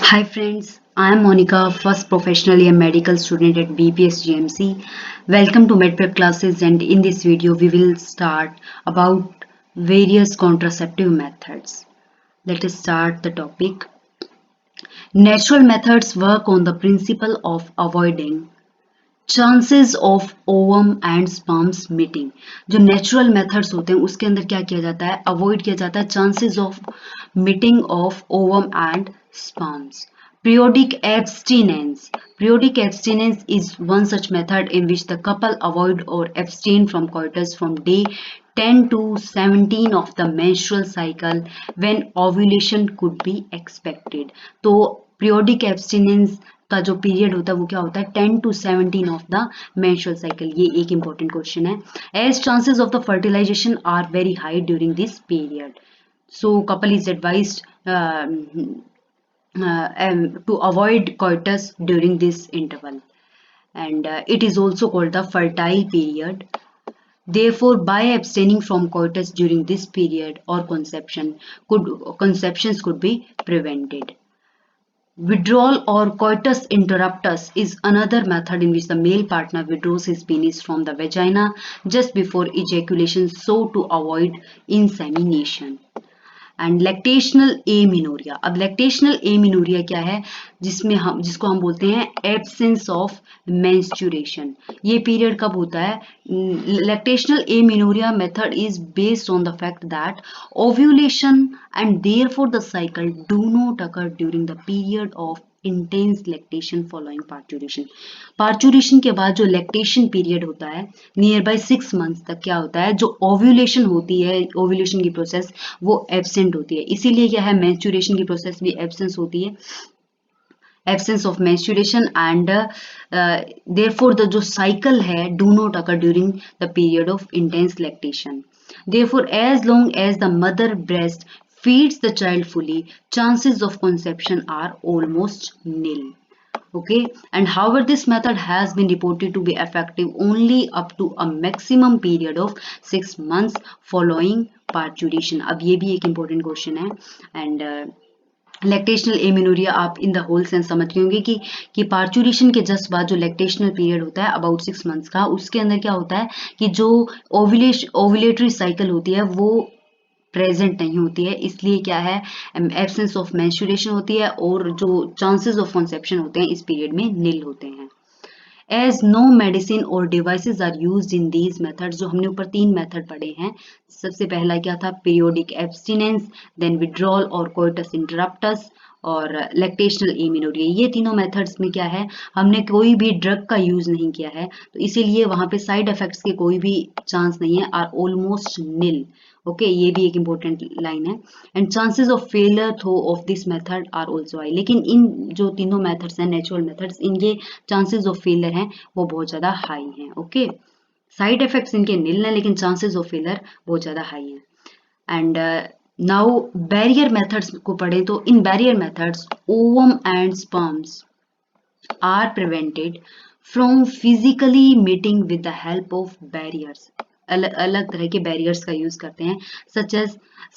Hi friends, I am Monica, first professionally a medical student at BPS GMC. Welcome to MedPrep classes, and in this video we will start about various contraceptive methods. Let us start the topic. Natural methods work on the principle of avoiding chances of ovum and sperms meeting. जो natural methods होते हैं उसके अंदर क्या किया जाता है, avoid किया जाता है chances of meeting of ovum and sperms. Periodic abstinence is one such method in which the couple avoid or abstain from coitus from day 10 to 17 of the menstrual cycle when ovulation could be expected. तो periodic abstinence का जो period होता है वो क्या होता है, 10 to 17 of the menstrual cycle. ये एक इंपॉर्टेंट क्वेश्चन है. As chances of the fertilisation are very high during this period, so couple is advised to avoid coitus during this interval, and it is also called the fertile period. Therefore, by abstaining from coitus during this period or conceptions could be prevented. Withdrawal or coitus interruptus is another method in which the male partner withdraws his penis from the vagina just before ejaculation so to avoid insemination. And lactational amenorrhoea. अब lactational amenorrhoea क्या है, जिसको हम बोलते हैं absence of menstruation. ये period कब होता है? Lactational amenorrhoea method is based on the fact that ovulation and therefore the cycle do not occur during the period of intense lactation following parturition. Parturition के बाद जो लैक्टेशन पीरियड होता है near by 6 months तक क्या होता है, जो ओव्यूलेशन होती है, ओव्यूलेशन की प्रोसेस वो एब्सेंट होती है. इसीलिए क्या है, मेंस्ट्रुएशन की प्रोसेस भी एब्सेंस होती है, absence of menstruation, and therefore the जो साइकिल है do not occur during the period of intense lactation. Therefore as long as the mother breast feeds the child fully, chances of conception are almost nil. Okay, and however this method has been reported to be effective only up to a maximum period of 6 months following parturition. अब ये भी एक important question है. And lactational amenorrhoea आप in the whole sense समझ गए होंगे कि पार्चुरेशन के जस्ट बाद जो लैक्टेशनल पीरियड होता है अबाउट 6 मंथ्स का, उसके अंदर क्या होता है कि जो ओव्यूलेटरी साइकिल होती है वो प्रेजेंट नहीं होती है. इसलिए क्या है, एब्सेंस ऑफ मेंस्ट्रुएशन होती है और जो चांसेस ऑफ कंसेप्शन होते हैं इस पीरियड में नील होते हैं. एज नो मेडिसिन और devices are used in these methods. जो हमने ऊपर 3 मेथड पढ़े हैं, सबसे पहला क्या था, पीरियोडिक एब्स्टिनेंस, देन विड्रॉल और कोइटस इंटरप्टस और लैक्टेशनल एमिनोरिया. ये तीनों मेथड्स में क्या है, हमने कोई भी ड्रग का यूज नहीं किया है, तो इसीलिए वहां पे साइड इफेक्ट्स के कोई भी चांस नहीं है, आर ऑलमोस्ट नील. ओके, ये भी एक इंपॉर्टेंट लाइन है. And chances of failure throw of this method are also high. लेकिन इन जो तीनों मेथड्स हैं, नेचुरल मेथड्स, इनके चांसेस ऑफ फेलियर हैं वो बहुत ज्यादा हाई हैं. ओके, साइड इफेक्ट्स इनके नील हैं लेकिन चांसेस ऑफ फेलियर बहुत ज्यादा हाई हैं. एंड नाउ बैरियर मेथड्स को पढ़ें तो in barrier methods ovum and sperms are prevented from physically meeting with the help of barriers. अलग अलग तरह के बैरियर्स का यूज करते हैं.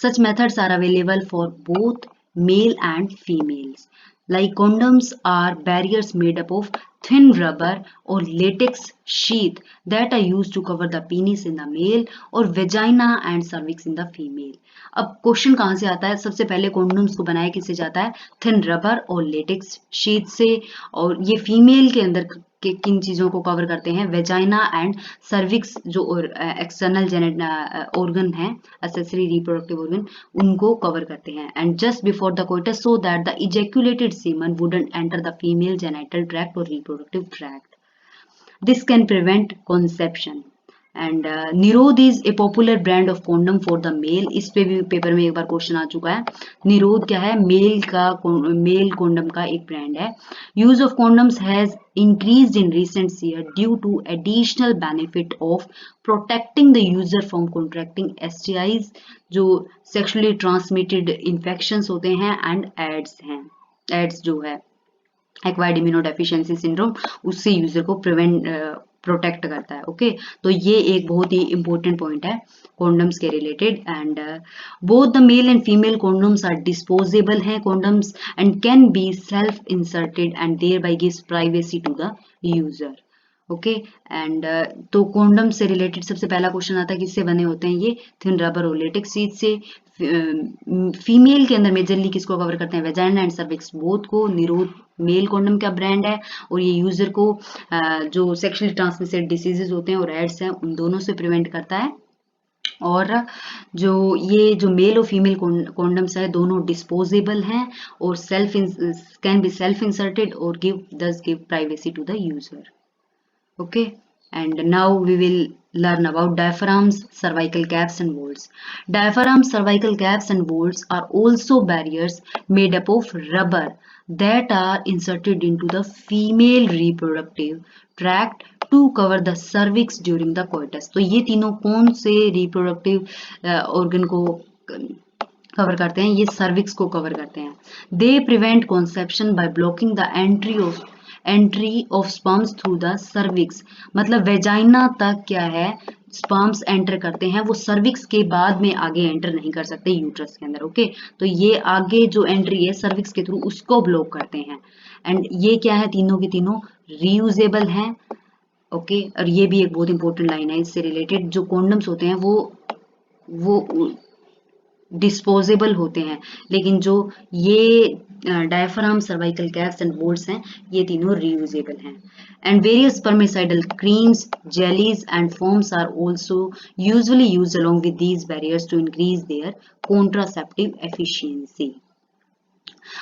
Such methods are available for both male and females. Like condoms are barriers made up of thin rubber or latex sheath that are used to cover the penis in the male or vagina and cervix in the female. अब question कहाँ से आता है, सबसे पहले condoms को बनाया किससे जाता है, थिन रबर और लेटेक्स शीट से. और ये फीमेल के अंदर के किन चीजों को कवर करते हैं, वेजाइना एंड सर्विक्स जो एक्सटर्नल ऑर्गन है, एक्सेसरी रिप्रोडक्टिव ऑर्गन, उनको कवर करते हैं. And just before the coitus so that the ejaculated semen wouldn't enter the female genital tract और reproductive tract. This can prevent conception. And Nirodh is a popular brand of condom for the male. इस पे भी paper में एक बार question आ चुका है. निरोध क्या है, मेल कॉन्डम का एक ब्रांड है. Use of condoms has increased in recent years due to additional benefit of protecting the user from contracting STIs जो sexually transmitted infections होते हैं, and AIDS जो है एक्वायर्ड इम्यूनोडेफिशिएंसी सिंड्रोम, उससे यूजर को प्रोटेक्ट करता है। ओके, तो ये एक बहुत ही इंपॉर्टेंट पॉइंट है कॉन्डम्स के रिलेटेड। And both the male and female condoms are disposable हैं condoms and can be self inserted and thereby gives privacy to the user. Okay, and तो कॉन्डम से रिलेटेड सबसे पहला क्वेश्चन आता है किससे बने होते हैं ये, थिन रबर और लेटेक्स शीट से। फीमेल के अंदर मेजरली किसको कवर करते हैं, वेजाइना एंड सर्विक्स बोथ को। निरोध मेल कॉन्डम का ब्रांड है और ये यूजर को जो सेक्सुअली ट्रांसमिटेड डिसीजेज होते हैं और एड्स हैं उन दोनों से प्रिवेंट करता है। और जो मेल और फीमेल कॉन्डम्स है दोनों डिस्पोजेबल हैं और कैन बी सेल्फ इंसर्टेड और give privacy to the user. Okay, and now we will learn about diaphragms, cervical caps and folds. Diaphragms, cervical caps and folds are also barriers made up of rubber that are inserted into the female reproductive tract to cover the cervix during the coitus. तो ये तीनों कौन से reproductive organ को cover करते हैं, ये cervix को कवर करते हैं। They prevent conception by blocking the entry of sperms through the cervix. मतलब वेजाइना तक क्या है स्पर्म्स एंटर करते हैं, वो सर्विक्स के बाद में आगे एंटर नहीं कर सकते यूट्रस के अंदर। ओके, तो ये आगे जो एंट्री है सर्विक्स के थ्रू उसको ब्लॉक करते हैं। एंड ये क्या है, तीनों के तीनों रीयूजेबल हैं। ओके, और ये भी एक बहुत इंपॉर्टेंट लाइन है इससे रिलेटेड। जो कॉन्डम्स होते हैं वो डिस्पोजेबल होते हैं, लेकिन जो ये diaphragm, cervical caps and vaults हैं ये तीनों रीयूजेबल हैं। And various spermicidal creams, jellies and foams are also usually used along with these barriers to increase their contraceptive efficiency.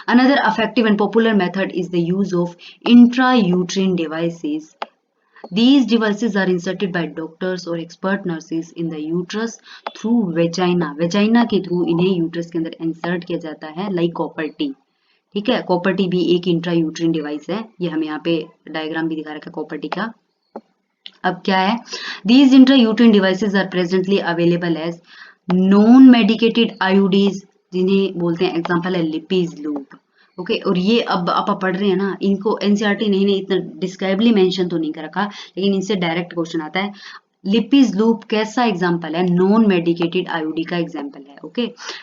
Another effective and popular method is the use of intrauterine devices. These devices are inserted by doctors or expert nurses in the uterus through vagina. Vagina के through इन्हें uterus के अंदर insert किया जाता है, like copper T. ठीक है, copper T भी एक इंट्रायूट्रिन डिवाइस है, ये हमें यहाँ पे डायग्राम भी दिखा रखा है कॉपर टी का। अब क्या है, these intrauterine devices are presently available as non medicated IUDs, जिन्हें बोलते हैं एग्जांपल है लिपीज लूप। ओके, और ये अब आप पढ़ रहे हैं ना, इनको एनसीईआरटी नहीं ने इतना डिस्क्राइबली मेंशन तो नहीं कर रखा, लेकिन इनसे डायरेक्ट क्वेश्चन आता है। लिपीज लूप कैसा एग्जांपल है, नॉन मेडिकेटेड आईयूडी का एग्जांपल है। Okay,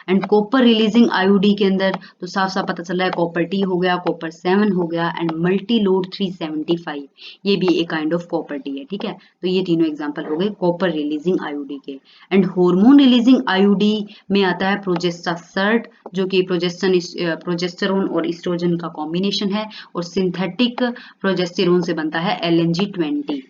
and copper releasing IUD के अंदर तो साफ साफ पता चल रहा है कॉपर टी हो गया, कॉपर 7 हो गया एंड मल्टी लोड 375, ये भी एक काइंड ऑफ कॉपर टी है। ठीक है, तो ये तीनों एग्जांपल हो गए कॉपर रिलीजिंग आईयूडी के। एंड हार्मोन रिलीजिंग आईयूडी में आता है प्रोजेस्टासर्ट, जो कि प्रोजेस्टेरोन और एस्ट्रोजन का कॉम्बिनेशन है, और सिंथेटिक प्रोजेस्टेरोन से बनता है LNG-20।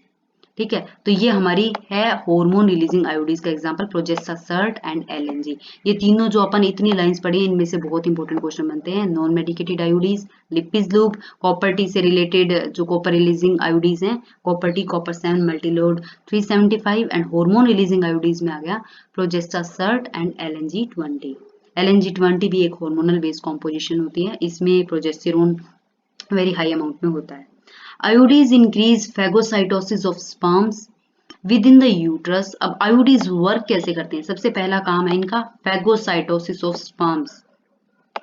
ठीक है, तो ये हमारी है हार्मोन रिलीजिंग आयोडीज का एग्जांपल, प्रोजेस्टासर्ट एंड LNG। ये तीनों जो अपन इतनी लाइंस पढ़ी हैं इनमें से बहुत इंपॉर्टेंट क्वेश्चन बनते हैं। Non medicated आयोडीज, Lippes loop, copper T से रिलेटेड जो कॉपर रिलीजिंग आयोडीज हैं, copper T, copper 7, Multiload 375 and hormone releasing IUDs में आ गया प्रोजेस्टासर्ट एंड LNG-20। LNG-20 भी एक हार्मोनल बेस्ड कॉम्पोजिशन होती है, इसमें प्रोजेस्टेरोन वेरी हाई अमाउंट में होता है। IUDs increase phagocytosis of sperms within the uterus. अब आयोडीज वर्क कैसे करते हैं, सबसे पहला काम है इनका phagocytosis of sperms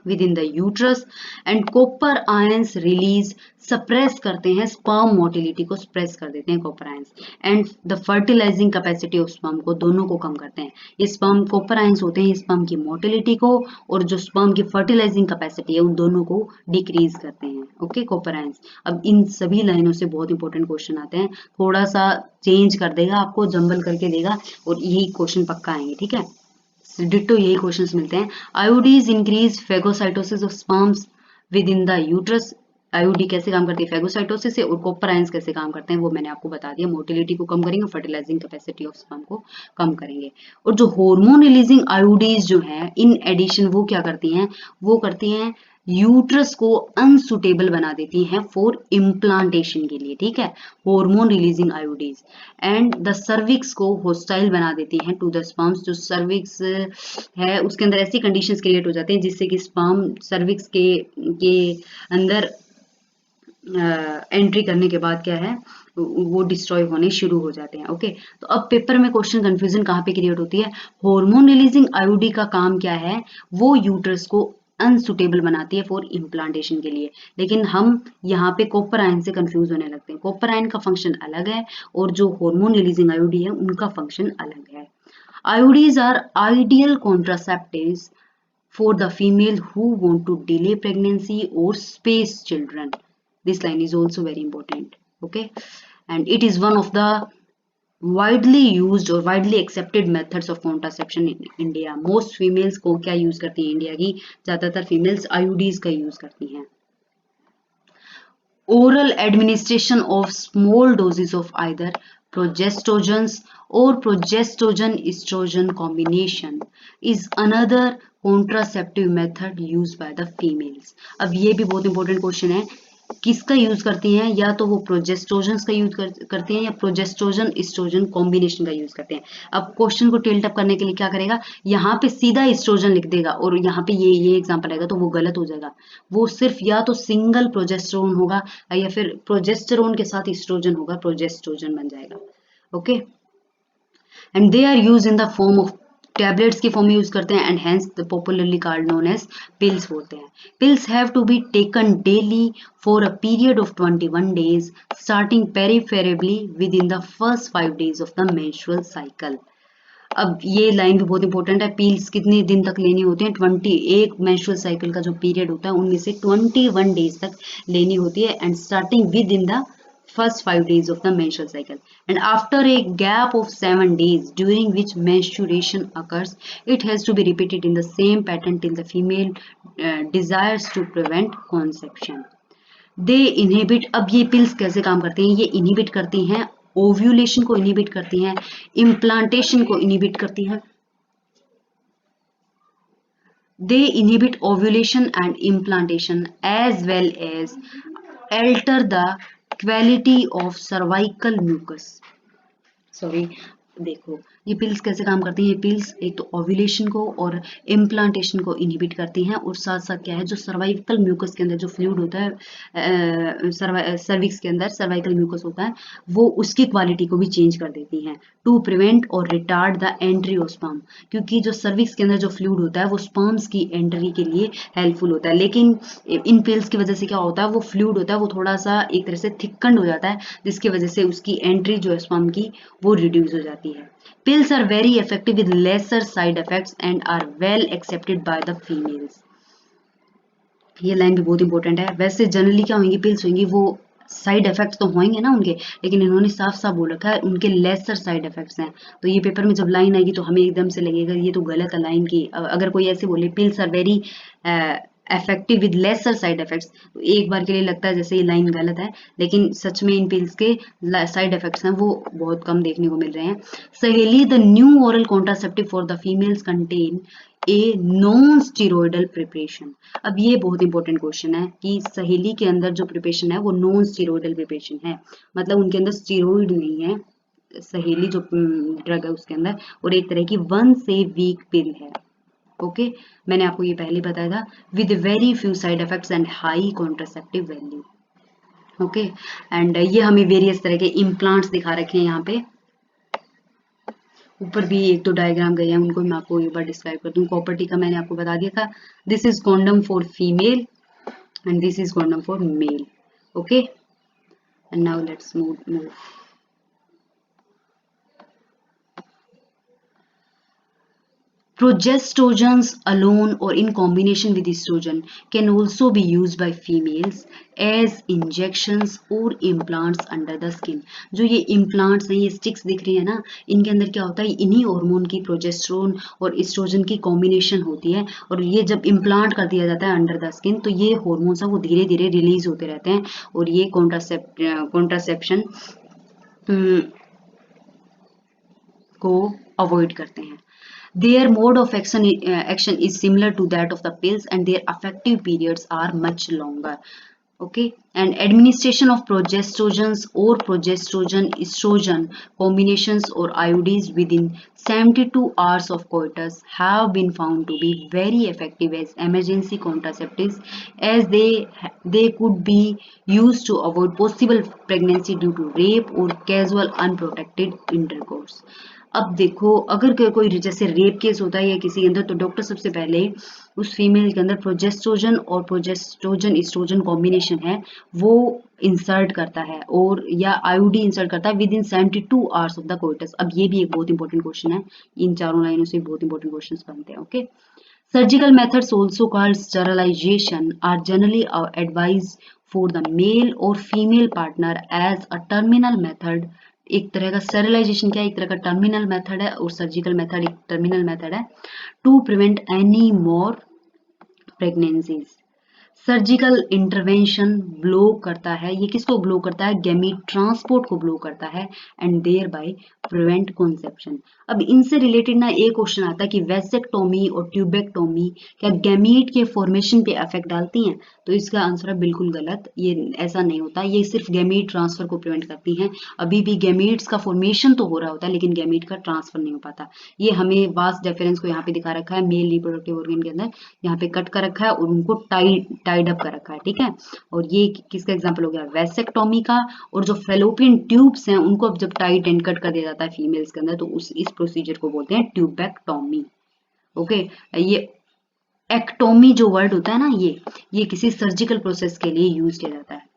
within the uterus and copper ions release suppress करते हैं, स्पर्म मोटिलिटी को सप्रेस कर देते हैं copper ions, and the fertilising capacity of sperm को, दोनों को कम करते हैं। ये स्पर्म कॉपर आयंस होते हैं स्पर्म की मोटिलिटी को, और जो स्पर्म की फर्टिलाइजिंग कैपेसिटी है उन दोनों को डिक्रीज करते हैं। Okay, copper ions. अब इन सभी लाइनों से बहुत इंपॉर्टेंट क्वेश्चन आते हैं, थोड़ा सा चेंज कर देगा आपको, जंबल करके देगा और यही क्वेश्चन पक्का आएंगे। ठीक है, डिट्टो यही क्वेश्चंस मिलते हैं। IUDs increase phagocytosis of sperms within the uterus. IUD कैसे काम करती है, फेगोसाइटोसिस से, और कॉपर आयंस कैसे काम करते हैं वो मैंने आपको बता दिया। मोटिलिटी को कम करेंगे, फर्टिलाइजिंग कैपेसिटी ऑफ स्पर्म को कम करेंगे। और जो हार्मोन रिलीजिंग आयोडीज जो है इन एडिशन वो क्या करती हैं, वो करती हैं यूट्रस को अनसुटेबल बना देती हैं फॉर इम्प्लांटेशन के लिए। ठीक है, hormone releasing IUDs and the cervix को होस्टाइल बना देती हैं टू द स्पर्म्स। जो सर्विक्स है उसके अंदर ऐसी कंडीशंस क्रिएट हो जाते हैं जिससे कि स्पर्म सर्विक्स के अंदर एंट्री करने के बाद क्या है वो डिस्ट्रॉय होने शुरू हो जाते हैं। ओके, तो अब पेपर में क्वेश्चन कंफ्यूजन कहाँ पे क्रिएट होती है, हार्मोन रिलीजिंग आयोडी का काम क्या है, वो यूट्रस को अनसुटेबल बनाती है फॉर इम्प्लांटेशन के लिए। लेकिन हम यहाँ पे कॉपर आयन से कंफ्यूज होने लगते हैं। कॉपर आयन का फंक्शन अलग है और जो हार्मोन रिलीजिंग आईओडी है उनका फंक्शन अलग है। IUDs are ideal contraceptives for the female who want to delay pregnancy or space children. This line is also very important. Okay, and it is one of the widely used or widely accepted methods of contraception in India. Most females को क्या use करती हैं India की ज्यादातर females IUDs का use करती हैं। Oral administration of small doses of either progestogens or progestogen estrogen combination is another contraceptive method used by the females. अब ये भी बहुत इंपॉर्टेंट क्वेश्चन है, किसका यूज करती हैं, या तो वो प्रोजेस्ट्रोजन का यूज करती हैं या प्रोजेस्ट्रोजन एस्ट्रोजन कॉम्बिनेशन का यूज करते हैं। अब क्वेश्चन को टिल्ट अप करने के लिए क्या करेगा, यहाँ पे सीधा एस्ट्रोजन लिख देगा और यहाँ पे ये एग्जांपल आएगा तो वो गलत हो जाएगा। वो सिर्फ या तो सिंगल प्रोजेस्टेरोन होगा या फिर प्रोजेस्टेरोन के साथ एस्ट्रोजन होगा, प्रोजेस्ट्रोजन बन जाएगा। Okay, and they are use in the form of tablets की फॉर्म में यूज करते हैं and hence the popularly called known as pills होते हैं। Pills have to be taken daily for a period of 21 days starting preferably within the first 5 days of the menstrual cycle. अब ये line भी बहुत important है, pills कितने दिन तक लेनी होती है, 21 मेंस्ट्रुअल साइकिल का जो पीरियड होता है उनमें से 21 डेज तक लेनी होती है and starting with in the first 5 days of the menstrual cycle, and after a gap of 7 days during which menstruation occurs, it has to be repeated in the same pattern till the female desires to prevent conception. They inhibit, अब ये pills कैसे काम करती हैं, ये inhibit करती हैं ovulation को, inhibit करती हैं implantation को, inhibit करती हैं, they inhibit ovulation and implantation as well as alter the quality of cervical mucus. Sorry, देखो ये पिल्स कैसे काम करती हैं। ये पिल्स एक तो ओव्यूलेशन को और इम्प्लांटेशन को इनहिबिट करती हैं और साथ साथ क्या है, जो सर्वाइकल म्यूकस के अंदर जो फ्लूइड होता है, सर्विक्स के अंदर सर्वाइकल म्यूकस होता है, वो उसकी क्वालिटी को भी चेंज कर देती हैं टू प्रिवेंट और retard the entry of sperm, क्योंकि जो सर्विक्स के अंदर जो फ्लूइड होता है वो स्पर्म्स की एंट्री के लिए हेल्पफुल होता है। लेकिन इन पिल्स की वजह से क्या होता है, वो फ्लूइड होता है वो थोड़ा सा एक तरह से थिकंड हो जाता है, जिसकी वजह से उसकी एंट्री जो है स्पर्म की वो रिड्यूस हो जाती है। Pills are very effective with lesser side effects and are well accepted by the females. ये लाइन भी बहुत इंपॉर्टेंट है। वैसे जनरली क्या होंगी, पिल्स होंगी वो साइड इफेक्ट्स तो होंगे ना उनके, लेकिन इन्होंने साफ साफ बोल रखा है उनके लेसर साइड इफेक्ट्स हैं। तो ये पेपर में जब लाइन आएगी तो हमें एकदम से लगेगा ये तो गलत है लाइन की। अगर कोई ऐसे बोले pills are very effective with lesser side effects, तो एक बार के लिए लगता है जैसे ये लाइन गलत है, लेकिन सच में इन पिल्स के साइड इफेक्ट्स हैं वो बहुत कम देखने को मिल रहे हैं। सहेली the new oral contraceptive for the females contain a non steroidal preparation. अब ये बहुत इंपॉर्टेंट क्वेश्चन है कि सहेली के अंदर जो प्रिपरेशन है वो नॉन स्टीरोइडल प्रिपरेशन है, मतलब उनके अंदर स्टीरोइड नहीं है, सहेली जो ड्रग है उसके अंदर, और एक तरह की 1 से वीक पिल है। ओके, मैंने आपको ये पहले बताया था, with very few side effects and high contraceptive value. Okay, and ये हमें वेरियस तरह के इम्प्लांट्स दिखा रखे हैं यहाँ पे, ऊपर भी एक तो डायग्राम गए हैं, उनको मैं आपको एक बार डिस्क्राइब कर दूं। प्रॉपर्टी का मैंने आपको बता दिया था, this is condom for female and this is condom for male. Okay, and now let's move. Progestogens alone or in combination with estrogen can also be used by females as injections or implants under the skin. जो ये implants हैं, ये sticks दिख रही है ना, इनके अंदर क्या होता है, इन्हीं हार्मोन की प्रोजेस्टेरोन और एस्ट्रोजन की कॉम्बिनेशन होती है, और ये जब इम्प्लांट कर दिया जाता है अंडर द स्किन तो ये हार्मोन्स वो धीरे धीरे रिलीज होते रहते हैं और ये कॉन्ट्रासेप्शन को अवॉइड करते हैं। Their mode of action is similar to that of the pills and their effective periods are much longer. Okay, and administration of progestogens or progestogen estrogen combinations or IUDs within 72 hours of coitus have been found to be very effective as emergency contraceptives, as they could be used to avoid possible pregnancy due to rape or casual unprotected intercourse. अब देखो, अगर कोई जैसे rape case होता है या किसी के अंदर, तो डॉक्टर सबसे पहले उस फीमेल के अंदर प्रोजेस्ट्रोजन और प्रोजेस्ट्रोजन इस्ट्रोजन कॉम्बिनेशन है वो इंसर्ट करता है, और या आईयूडी इंसर्ट करता है with in 72 hours of the coitus. अब ये भी एक बहुत इंपॉर्टेंट क्वेश्चन है, इन चारों लाइनों से बहुत इंपॉर्टेंट क्वेश्चन बनते हैं। Okay, surgical methods, also called sterilization, are generally advised for the male or female partner as a terminal method। एक तरह का स्टेरिलाइजेशन क्या है, एक तरह का टर्मिनल मेथड है, और सर्जिकल मेथड एक टर्मिनल मेथड है, to prevent any more pregnancies. Surgical intervention block करता है, ये किसको ब्लॉक करता है, गैमीट ट्रांसपोर्ट को ब्लॉक करता है, and thereby prevent conception. अब इनसे रिलेटेड ना एक क्वेश्चन आता है कि वेसेक्टोमी और ट्यूबेक्टोमी क्या गैमीट के फॉर्मेशन पे इफेक्ट डालती हैं, तो इसका आंसर है बिल्कुल गलत, ये ऐसा नहीं होता, ये सिर्फ गैमीट ट्रांसफर को प्रिवेंट करती हैं। अभी भी गैमीट्स का फॉर्मेशन तो हो रहा होता है, लेकिन गैमीट का ट्रांसफर नहीं हो पाता। ये हमें वास्ट डिफरेंस को यहाँ पे दिखा रखा है मेल रिप्रोडक्टिव ऑर्गन के अंदर, यहाँ पे कट कर रखा है और उनको टाइड अप कर रखा है, ठीक है। और ये किसका एग्जांपल हो गया, वेसेक्टोमी का। और जो फेलोपियन ट्यूब्स हैं उनको अब जब टाइट एंड कट कर दिया जाता है फीमेल्स के अंदर, तो इस प्रोसीजर को बोलते हैं ट्यूबेक्टोमी। ओके, ये एक्टोमी जो वर्ड होता है ना, ये किसी सर्जिकल प्रोसेस के लिए यूज किया जाता है।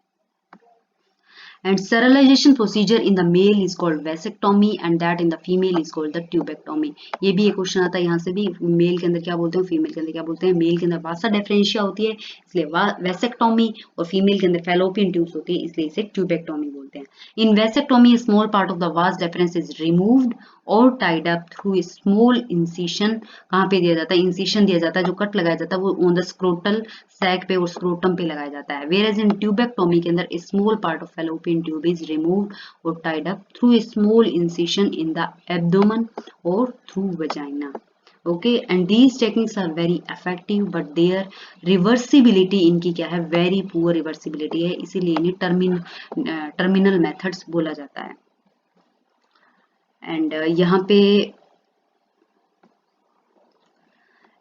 And sterilization procedure in the male is called vasectomy and that in the female is called the tubectomy। ये भी एक क्वेश्चन आता है यहाँ से भी, मेल के अंदर क्या बोलते हैं, फीमेल के अंदर क्या बोलते हैं। मेल के अंदर वासा डिफरेंशिया होती है इसलिए वैसेक्टोमी, और फीमेल के अंदर फैलोपियन ट्यूब्स होती है इसलिए इसे ट्यूबेक्टोमी बोलते हैं। In vasectomy small part of the vas deferens is removed or tied up through small incision. कहाँ पे दिया जाता है, इंसिशन दिया जाता है, जो कट लगाया जाता है वो ऑन द स्क्रोटल सैक पे और स्क्रोटम पे लगाया जाता है। वेयर एज इन ट्यूबेक्टोमी के अंदर small part of fallopian tube is removed or tied up through small incision in the abdomen or through vagina. Okay, and these techniques are very effective but their reversibility इनकी क्या है, very poor reversibility है, इसीलिए इन्हें terminal methods बोला जाता है। And यहाँ पे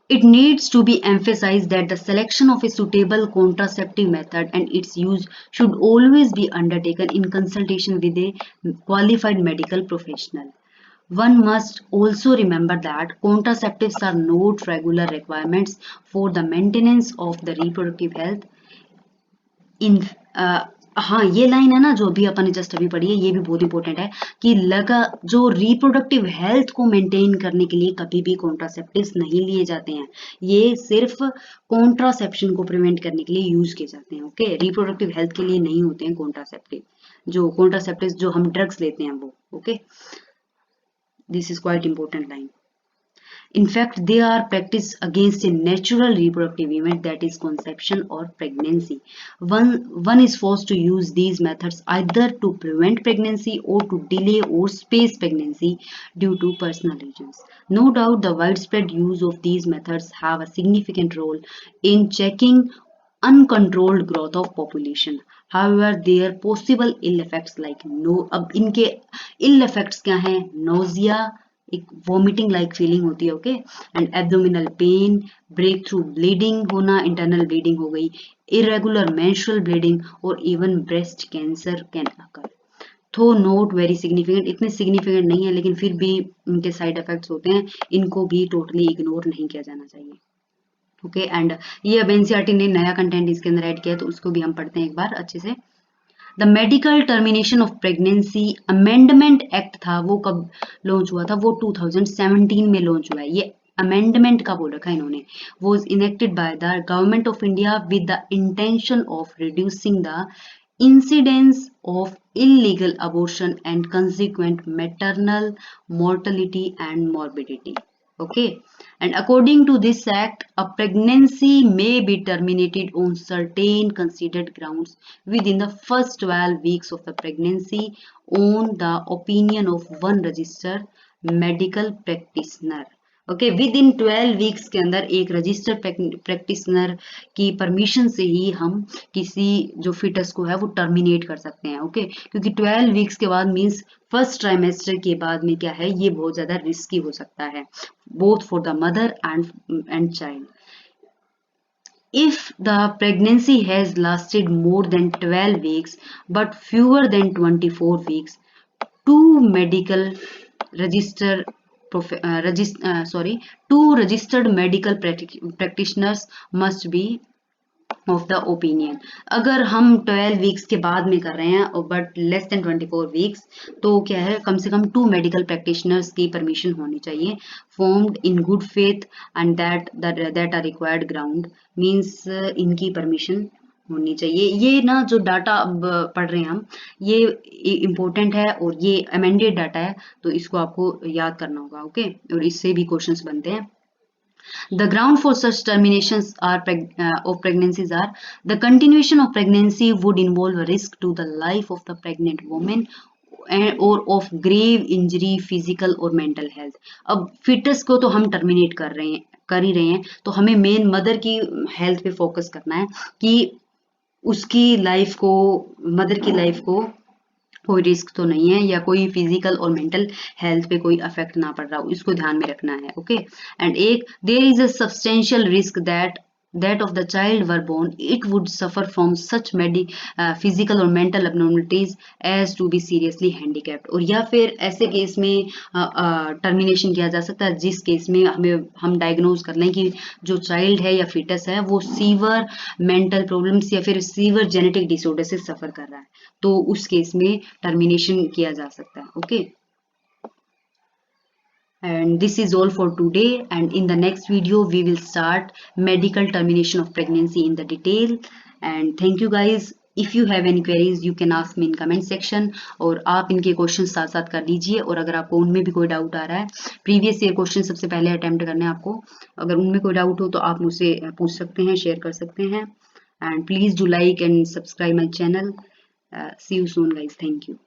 it needs to be emphasized that the selection of a suitable contraceptive method and its use should always be undertaken in consultation with a qualified medical professional. One must also remember that contraceptives are not regular requirements for the maintenance of the reproductive health इन हाँ, ये line है ना जो अभी अपन ने just अभी पढ़ी है, ये भी बहुत इंपॉर्टेंट है कि जो रिप्रोडक्टिव हेल्थ को मेंटेन करने के लिए कभी भी कॉन्ट्रासेप्टिव्स नहीं लिए जाते हैं, ये सिर्फ कॉन्ट्रासेप्शन को प्रिवेंट करने के लिए यूज किए जाते हैं। ओके, रिप्रोडक्टिव हेल्थ के लिए नहीं होते हैं कॉन्ट्रासेप्टिव, जो कॉन्ट्रासेप्टिव्स जो हम ड्रग्स लेते हैं वो। Okay, this is quite important line. In fact, they are practiced against a natural reproductive event that is conception or pregnancy. One is forced to use these methods either to prevent pregnancy or to delay or space pregnancy due to personal reasons. No doubt the widespread use of these methods have a significant role in checking uncontrolled growth of population. However, their possible ill effects like अब इनके ill effects क्या हैं, nausea, एक vomiting like feeling होती है, okay, and abdominal pain, breakthrough bleeding होना, internal bleeding हो गई, इरेगुलर मेंस्ट्रुअल ब्लीडिंग और even breast cancer can occur. Tho not very significant, इतने सिग्निफिकेंट नहीं है लेकिन फिर भी इनके साइड इफेक्ट्स होते हैं, इनको भी टोटली इग्नोर नहीं किया जाना चाहिए। ओके, एंड ये अब एनसीईआरटी ने नया कंटेंट इसके अंदर ऐड किया है, तो उसको भी हम पढ़ते हैं एक बार अच्छे से। The medical termination of pregnancy amendment act था, वो कब लॉन्च हुआ था, वो 2017 में लॉन्च हुआ है। ये अमेंडमेंट का बोल रखा है इन्होंने, वो enacted by the government of India with the intention of reducing the incidence of illegal abortion and consequent maternal mortality and morbidity. Okay, and according to this act, a pregnancy may be terminated on certain considered grounds within the first 12 weeks of the pregnancy on the opinion of one registered medical practitioner. Okay, with in 12 weeks के अंदर एक registered practitioner की permission से ही हम किसी जो foetus को है वो टर्मिनेट कर सकते हैं। ओके, क्योंकि 12 वीक्स के बाद मींस फर्स्ट ट्राइमेस्टर के बाद में क्या है, ये बहुत ज्यादा रिस्की हो सकता है both for the mother and child. If the pregnancy has lasted more than 12 weeks but fewer than 24 weeks, two medical register two registered medical practitioners must be of the opinion. अगर हम 12 weeks के बाद में कर रहे हैं but less than 24 weeks, तो क्या है, कम से कम 2 मेडिकल प्रैक्टिशनर्स की परमिशन होनी चाहिए, formed in good faith and that are required ground, means इनकी परमिशन होनी चाहिए। ये ना जो डाटा अब पढ़ रहे हैं हम, ये इम्पोर्टेंट है और ये अमेंडेड डाटा है, तो इसको आपको याद करना होगा। ओके, और इससे भी क्वेश्चंस बनते हैं। The ground for such terminations of pregnancies are the continuation of pregnancy would involve a risk to the life of the pregnant woman or of grave injury, physical or mental health। अब foetus को तो हम terminate कर ही रहे हैं, तो हमें main mother की हेल्थ पे फोकस करना है कि उसकी लाइफ को, मदर की लाइफ को कोई रिस्क तो नहीं है या कोई फिजिकल और मेंटल हेल्थ पे कोई अफेक्ट ना पड़ रहा हो, इसको ध्यान में रखना है। ओके, एंड एक there is a substantial risk that of the child were born, it would suffer from such physical or mental abnormalities as to be seriously handicapped। और या फिर ऐसे केस में टर्मिनेशन किया जा सकता है जिस केस में हम डायग्नोज कर लें कि जो चाइल्ड है या फिटस है वो सीवर मेंटल प्रॉब्लम्स या फिर सीवर जेनेटिक डिसऑर्डर से सफर कर रहा है, तो उस केस में टर्मिनेशन किया जा सकता है। Okay, and this is all for today, and in the next video we will start medical termination of pregnancy in the detail। and thank you guys, if you have any queries you can ask me in comment section, और आप इनके question साथ साथ कर लीजिए, और अगर आपको उनमें भी कोई डाउट आ रहा है, प्रीवियस ईयर क्वेश्चन सबसे पहले अटेम्प्ट करने हैं आपको, अगर उनमें कोई डाउट हो तो आप मुझसे पूछ सकते हैं, शेयर कर सकते हैं। and please do like and subscribe my channel। see you soon guys, thank you।